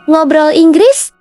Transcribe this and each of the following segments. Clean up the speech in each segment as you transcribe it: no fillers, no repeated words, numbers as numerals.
Ngobrol Inggris?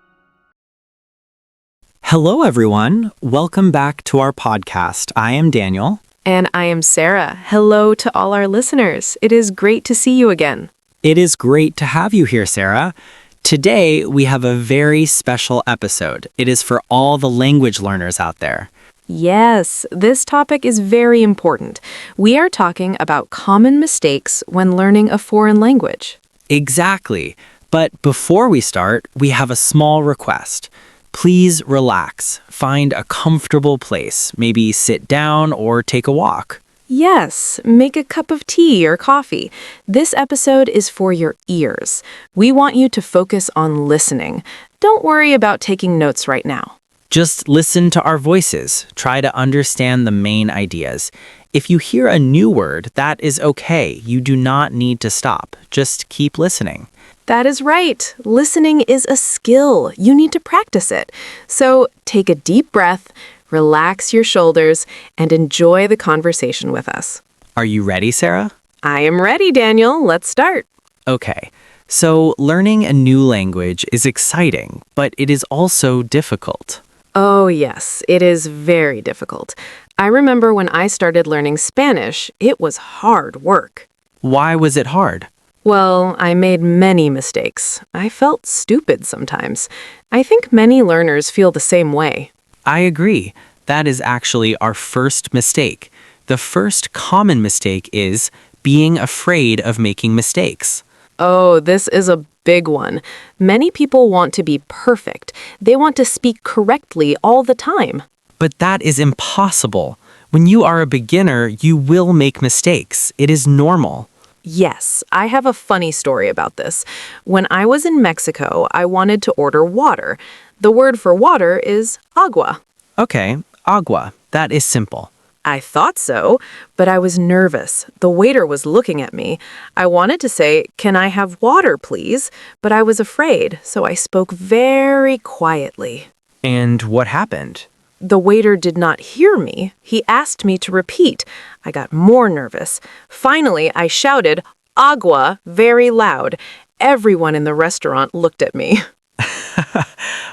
Hello, everyone. Welcome back to our podcast. I am Daniel. And I am Sarah. Hello to all our listeners. It is great to see you again. It is great to have you here, Sarah. Today, we have a very special episode. It is for all the language learners out there. Yes, this topic is very important. We are talking about common mistakes when learning a foreign language. Exactly. But before we start, we have a small request. Please relax. Find a comfortable place. Maybe sit down or take a walk. Yes, make a cup of tea or coffee. This episode is for your ears. We want you to focus on listening. Don't worry about taking notes right now. Just listen to our voices. Try to understand the main ideas. If you hear a new word, that is okay. You do not need to stop. Just keep listening. That is right. Listening is a skill. You need to practice it. So take a deep breath, relax your shoulders, and enjoy the conversation with us. Are you ready, Sarah? I am ready, Daniel. Let's start. Okay. So learning a new language is exciting, but it is also difficult. Oh, yes, it is very difficult. I remember when I started learning Spanish, it was hard work. Why was it hard? Well, I made many mistakes. I felt stupid sometimes. I think many learners feel the same way. I agree. That is actually our first mistake. The first common mistake is being afraid of making mistakes. Oh, this is a big one. Many people want to be perfect. They want to speak correctly all the time. But that is impossible. When you are a beginner, you will make mistakes. It is normal. Yes, I have a funny story about this. When I was in Mexico, I wanted to order water. The word for water is agua. Okay, agua. That is simple. I thought so, but I was nervous. The waiter was looking at me. I wanted to say, "Can I have water, please?" But I was afraid, so I spoke very quietly. And what happened? The waiter did not hear me. He asked me to repeat. I got more nervous. Finally, I shouted, "Agua," very loud. Everyone in the restaurant looked at me.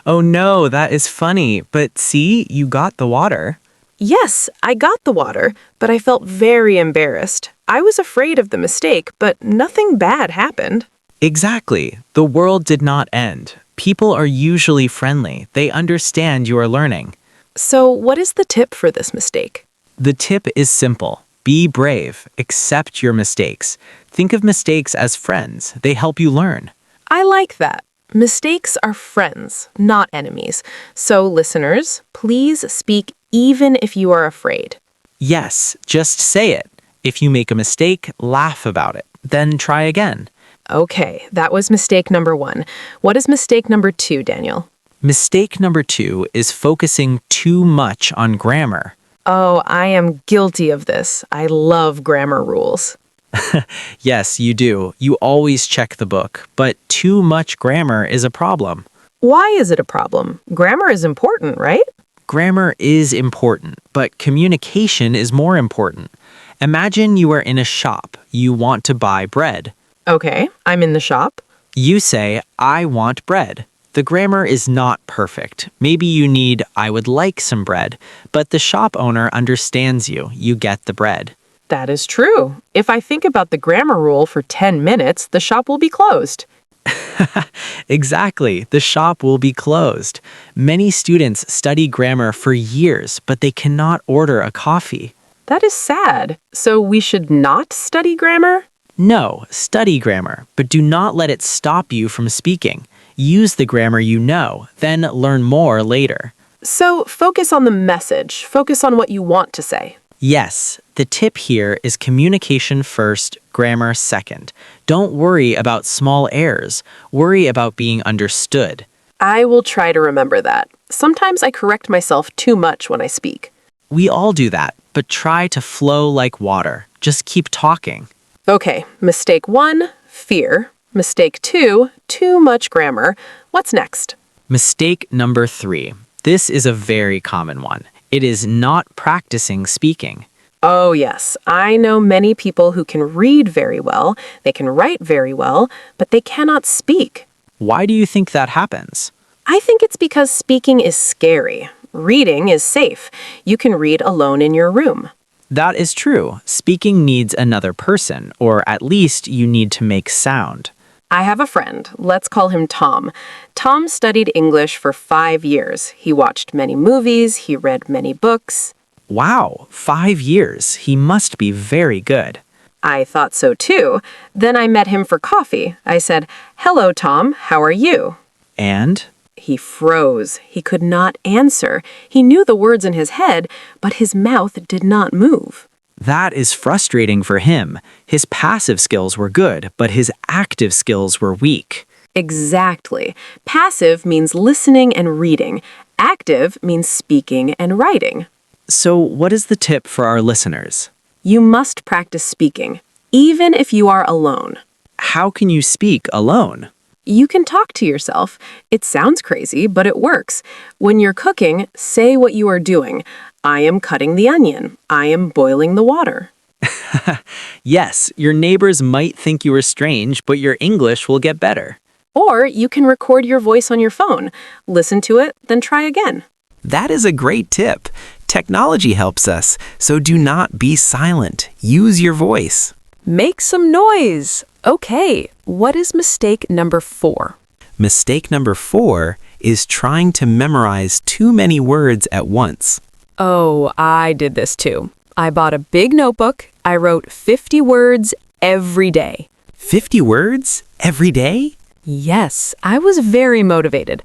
Oh no, that is funny. But see, you got the water. Yes, I got the water, but I felt very embarrassed. I was afraid of the mistake, but nothing bad happened. Exactly. The world did not end. People are usually friendly. They understand you are learning. So, what is the tip for this mistake? The tip is simple. Be brave. Accept your mistakes. Think of mistakes as friends. They help you learn. I like that. Mistakes are friends, not enemies. So, listeners, please speak even if you are afraid. Yes, just say it. If you make a mistake, laugh about it. Then try again. Okay, that was mistake number 1. What is mistake number 2, Daniel? Mistake number 2 is focusing too much on grammar. Oh, I am guilty of this. I love grammar rules. Yes, you do. You always check the book, but too much grammar is a problem. Why is it a problem? Grammar is important, right? Grammar is important, but communication is more important. Imagine you are in a shop. You want to buy bread. Okay, I'm in the shop. You say, "I want bread." The grammar is not perfect. Maybe you need, "I would like some bread," but the shop owner understands you. You get the bread. That is true. If I think about the grammar rule for 10 minutes, the shop will be closed. Exactly. The shop will be closed. Many students study grammar for years, but they cannot order a coffee. That is sad. So we should not study grammar? No, study grammar, but do not let it stop you from speaking. Use the grammar you know, then learn more later. So focus on the message. Focus on what you want to say. Yes, the tip here is communication first, grammar second. Don't worry about small errors. Worry about being understood. I will try to remember that. Sometimes I correct myself too much when I speak. We all do that, but try to flow like water. Just keep talking. Okay, mistake 1, fear. Mistake 2, too much grammar. What's next? Mistake number 3. This is a very common one. It is not practicing speaking. Oh, yes. I know many people who can read very well, they can write very well, but they cannot speak. Why do you think that happens? I think it's because speaking is scary. Reading is safe. You can read alone in your room. That is true. Speaking needs another person, or at least you need to make sound. I have a friend. Let's call him Tom. Tom studied English for 5 years. He watched many movies. He read many books. Wow, 5 years. He must be very good. I thought so too. Then I met him for coffee. I said, "Hello, Tom. How are you?" And? He froze. He could not answer. He knew the words in his head, but his mouth did not move. That is frustrating for him. His passive skills were good, but his active skills were weak. Exactly. Passive means listening and reading. Active means speaking and writing. So, what is the tip for our listeners? You must practice speaking, even if you are alone. How can you speak alone? You can talk to yourself. It sounds crazy, but it works. When you're cooking, say what you are doing. I am cutting the onion. I am boiling the water. Yes, your neighbors might think you are strange, but your English will get better. Or you can record your voice on your phone. Listen to it, then try again. That is a great tip. Technology helps us, so do not be silent. Use your voice. Make some noise. Okay, what is mistake number 4? Mistake number 4 is trying to memorize too many words at once. Oh, I did this too. I bought a big notebook. I wrote 50 words every day. 50 words every day? Yes, I was very motivated.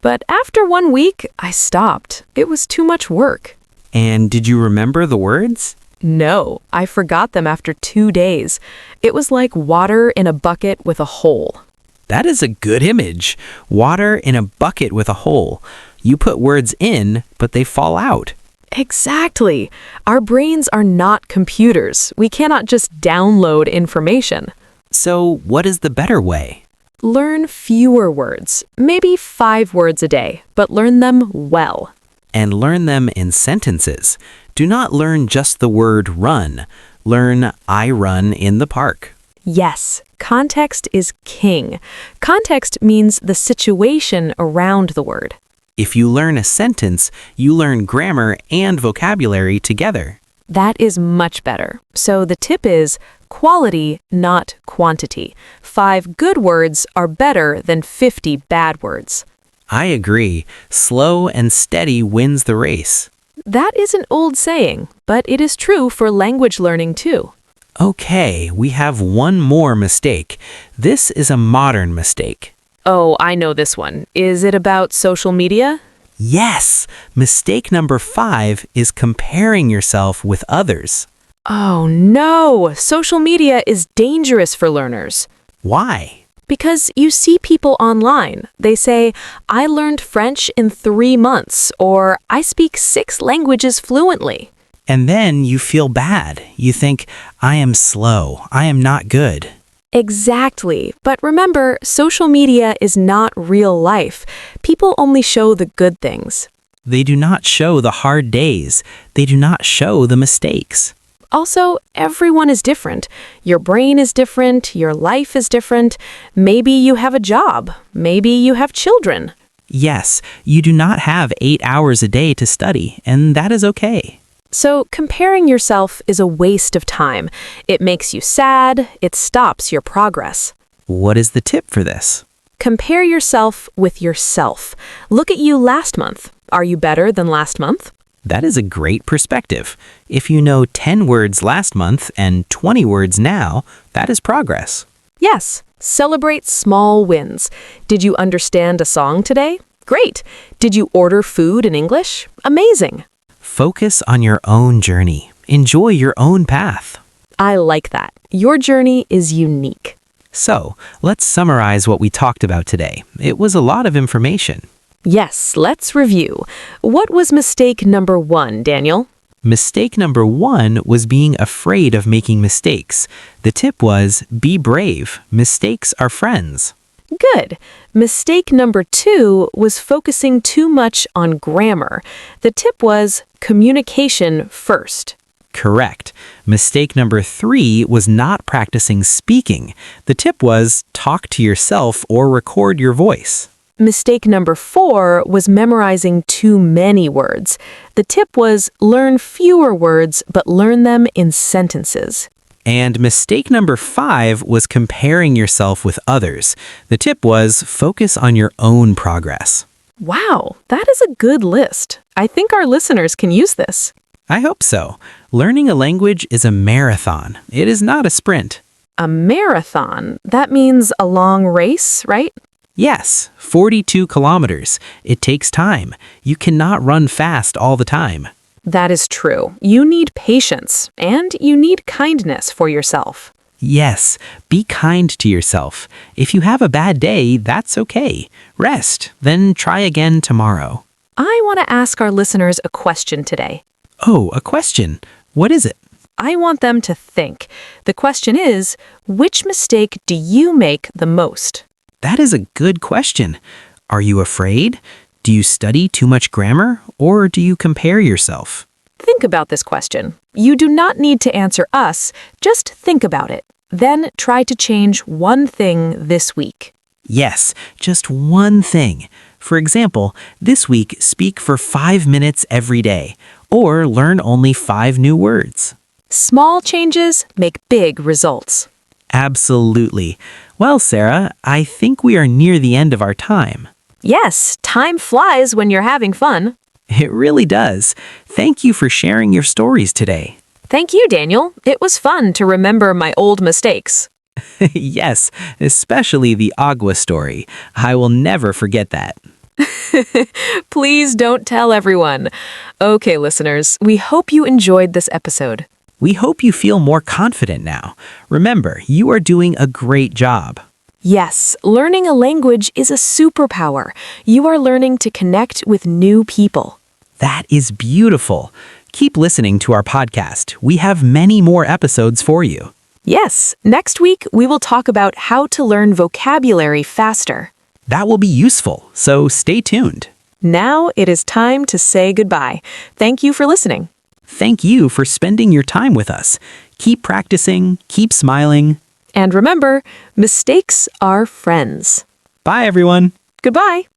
But after 1 week, I stopped. It was too much work. And did you remember the words? No, I forgot them after 2 days. It was like water in a bucket with a hole. That is a good image. Water in a bucket with a hole. You put words in, but they fall out. Exactly. Our brains are not computers. We cannot just download information. So, what is the better way? Learn fewer words, maybe 5 words a day, but learn them well. And learn them in sentences. Do not learn just the word run. Learn I run in the park. Yes, context is king. Context means the situation around the word. If you learn a sentence, you learn grammar and vocabulary together. That is much better. So the tip is quality, not quantity. 5 good words are better than 50 bad words. I agree. Slow and steady wins the race. That is an old saying, but it is true for language learning too. Okay, we have one more mistake. This is a modern mistake. Oh, I know this one. Is it about social media? Yes! Mistake number 5 is comparing yourself with others. Oh no! Social media is dangerous for learners. Why? Because you see people online. They say, I learned French in 3 months, or I speak 6 languages fluently. And then you feel bad. You think, I am slow. I am not good. Exactly. But remember, social media is not real life. People only show the good things. They do not show the hard days. They do not show the mistakes. Also, everyone is different. Your brain is different. Your life is different. Maybe you have a job. Maybe you have children. Yes, you do not have 8 hours a day to study, and that is okay. So comparing yourself is a waste of time. It makes you sad. It stops your progress. What is the tip for this? Compare yourself with yourself. Look at you last month. Are you better than last month? That is a great perspective. If you know 10 words last month and 20 words now, that is progress. Yes. Celebrate small wins. Did you understand a song today? Great. Did you order food in English? Amazing. Focus on your own journey. Enjoy your own path. I like that. Your journey is unique. So, let's summarize what we talked about today. It was a lot of information. Yes, let's review. What was mistake number 1, Daniel? Mistake number 1 was being afraid of making mistakes. The tip was, be brave. Mistakes are friends. Good. Mistake number 2 was focusing too much on grammar. The tip was communication first. Correct. Mistake number 3 was not practicing speaking. The tip was talk to yourself or record your voice. Mistake number 4 was memorizing too many words. The tip was learn fewer words, but learn them in sentences. And mistake number 5 was comparing yourself with others. The tip was focus on your own progress. Wow, that is a good list. I think our listeners can use this. I hope so. Learning a language is a marathon. It is not a sprint. A marathon, that means a long race, right? Yes, 42 kilometers. It takes time. You cannot run fast all the time. That is true. You need patience, and you need kindness for yourself. Yes, be kind to yourself. If you have a bad day, that's okay. Rest, then try again tomorrow. I want to ask our listeners a question today. Oh, a question. What is it? I want them to think. The question is, which mistake do you make the most? That is a good question. Are you afraid? Do you study too much grammar? Or do you compare yourself? Think about this question. You do not need to answer us, just think about it. Then try to change one thing this week. Yes, just one thing. For example, this week, speak for 5 minutes every day, or learn only 5 new words. Small changes make big results. Absolutely. Well, Sarah, I think we are near the end of our time. Yes, time flies when you're having fun. It really does. Thank you for sharing your stories today. Thank you, Daniel. It was fun to remember my old mistakes. Yes, especially the agua story. I will never forget that. Please don't tell everyone. Okay, listeners, we hope you enjoyed this episode. We hope you feel more confident now. Remember, you are doing a great job. Yes, learning a language is a superpower. You are learning to connect with new people. That is beautiful. Keep listening to our podcast. We have many more episodes for you. Yes, next week we will talk about how to learn vocabulary faster. That will be useful, so stay tuned. Now it is time to say goodbye. Thank you for listening. Thank you for spending your time with us. Keep practicing, keep smiling. And remember, mistakes are friends. Bye, everyone. Goodbye.